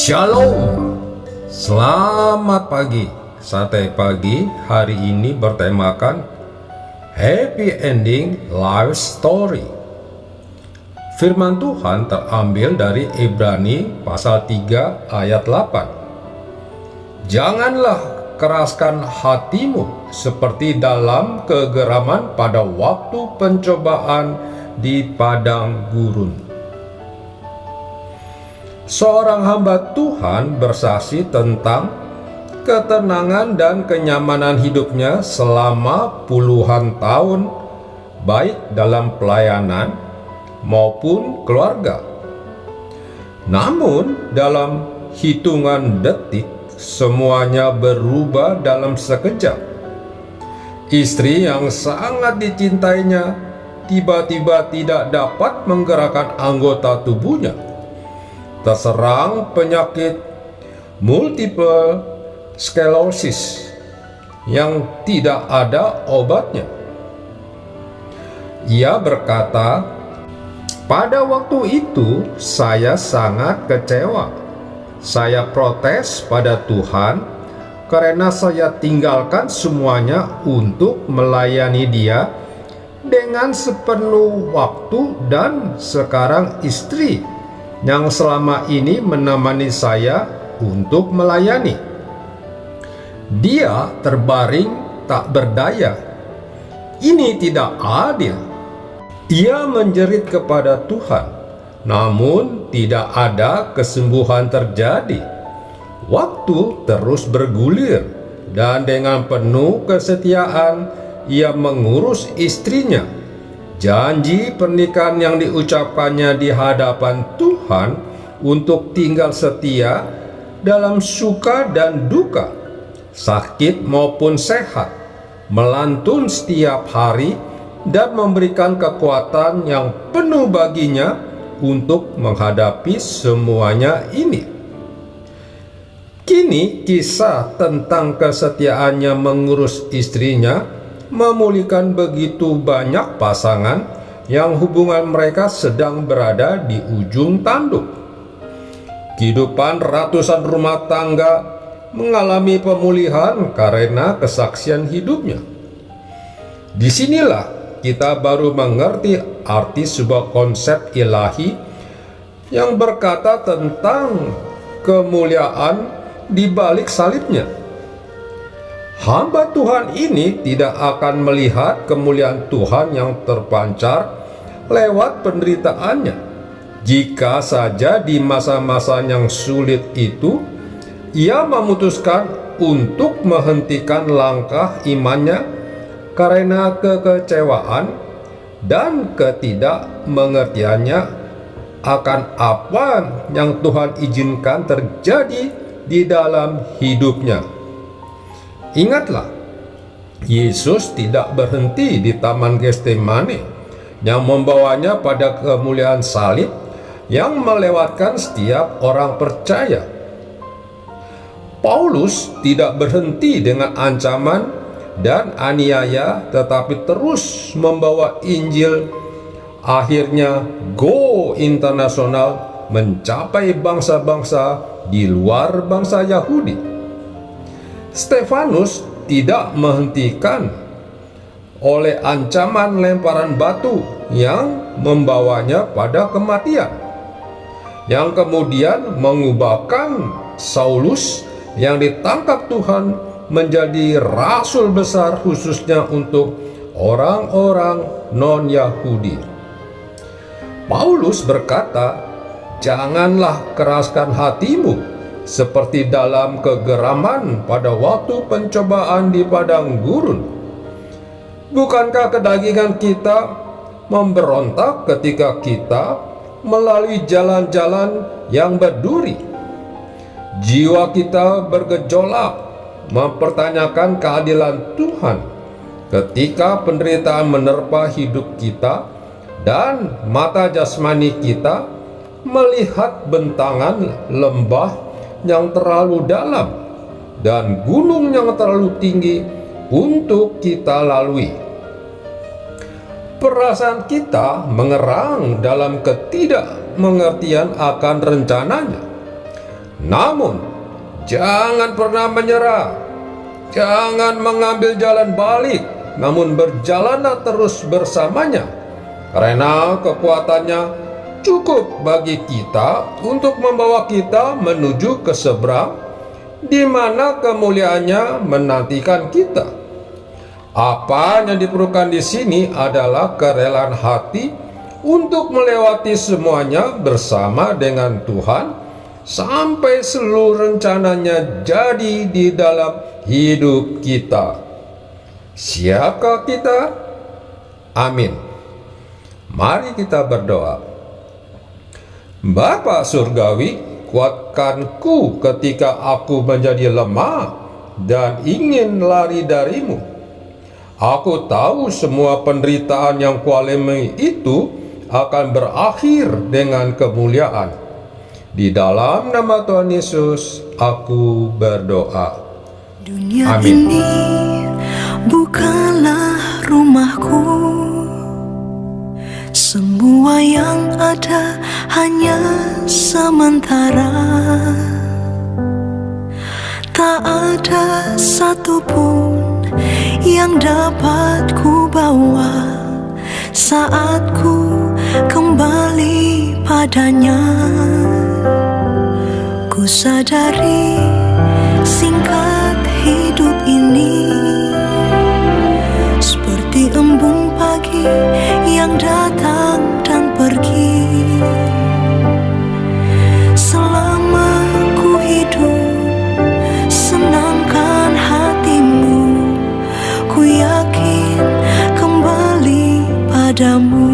Shalom, selamat pagi. Santai pagi hari ini bertemakan Happy Ending Life Story. Firman Tuhan terambil dari Ibrani pasal 3 ayat 8. Janganlah keraskan hatimu seperti dalam kegeraman pada waktu pencobaan di padang gurun. Seorang hamba Tuhan bersaksi tentang ketenangan dan kenyamanan hidupnya selama puluhan tahun, baik dalam pelayanan maupun keluarga. Namun dalam hitungan detik semuanya berubah dalam sekejap. Istri yang sangat dicintainya tiba-tiba tidak dapat menggerakkan anggota tubuhnya, terserang penyakit multiple sclerosis yang tidak ada obatnya. Ia berkata, "Pada waktu itu saya sangat kecewa. Saya protes pada Tuhan karena saya tinggalkan semuanya untuk melayani Dia dengan sepenuh waktu, dan sekarang istri yang selama ini menemani saya untuk melayani, dia terbaring tak berdaya. Ini tidak adil." Ia menjerit kepada Tuhan, namun tidak ada kesembuhan terjadi. Waktu terus bergulir, dan dengan penuh kesetiaan ia mengurus istrinya. Janji pernikahan yang diucapkannya di hadapan Tuhan untuk tinggal setia dalam suka dan duka, sakit maupun sehat, melantun setiap hari dan memberikan kekuatan yang penuh baginya untuk menghadapi semuanya ini. Kini kisah tentang kesetiaannya mengurus istrinya memulihkan begitu banyak pasangan yang hubungan mereka sedang berada di ujung tanduk. Kehidupan ratusan rumah tangga mengalami pemulihan karena kesaksian hidupnya. Disinilah kita baru mengerti arti sebuah konsep ilahi yang berkata tentang kemuliaan di balik salibnya. Hamba Tuhan ini tidak akan melihat kemuliaan Tuhan yang terpancar lewat penderitaannya jika saja di masa-masa yang sulit itu ia memutuskan untuk menghentikan langkah imannya karena kekecewaan dan ketidakmengertiannya akan apa yang Tuhan izinkan terjadi di dalam hidupnya. Ingatlah, Yesus tidak berhenti di Taman Getsemani yang membawanya pada kemuliaan salib yang melewatkan setiap orang percaya. Paulus tidak berhenti dengan ancaman dan aniaya, tetapi terus membawa Injil. Akhirnya go internasional, mencapai bangsa-bangsa di luar bangsa Yahudi. Stefanus tidak menghentikan oleh ancaman lemparan batu yang membawanya pada kematian, yang kemudian mengubahkan Saulus yang ditangkap Tuhan menjadi rasul besar khususnya untuk orang-orang non-Yahudi. Paulus berkata, "Janganlah keraskan hatimu seperti dalam kegeraman pada waktu pencobaan di padang gurun." Bukankah kedagingan kita memberontak ketika kita melalui jalan-jalan yang berduri? Jiwa kita bergejolak mempertanyakan keadilan Tuhan ketika penderitaan menerpa hidup kita dan mata jasmani kita melihat bentangan lembah yang terlalu dalam dan gunung yang terlalu tinggi untuk kita lalui. Perasaan kita mengerang dalam ketidakmengertian akan rencananya. Namun, jangan pernah menyerah. Jangan mengambil jalan balik, namun berjalanlah terus bersamanya. Karena kekuatannya cukup bagi kita untuk membawa kita menuju ke seberang, di mana kemuliaannya menantikan kita. Apa yang diperlukan di sini adalah kerelaan hati untuk melewati semuanya bersama dengan Tuhan, sampai seluruh rencananya jadi di dalam hidup kita. Siapkah kita? Amin. Mari kita berdoa. Bapa Surgawi, kuatkanku ketika aku menjadi lemah dan ingin lari darimu. Aku tahu semua penderitaan yang kualami itu akan berakhir dengan kemuliaan. Di dalam nama Tuhan Yesus, aku berdoa. Dunia Amin. ini bukanlah rumahku. Semua yang ada hanya sementara. Tak ada satupun yang dapat ku bawa saat ku kembali padanya. Ku sadari singkat hidup ini seperti embun pagi yang datang dan pergi. Selama ku hidup, senangkan hatimu. Ku yakin kembali padamu.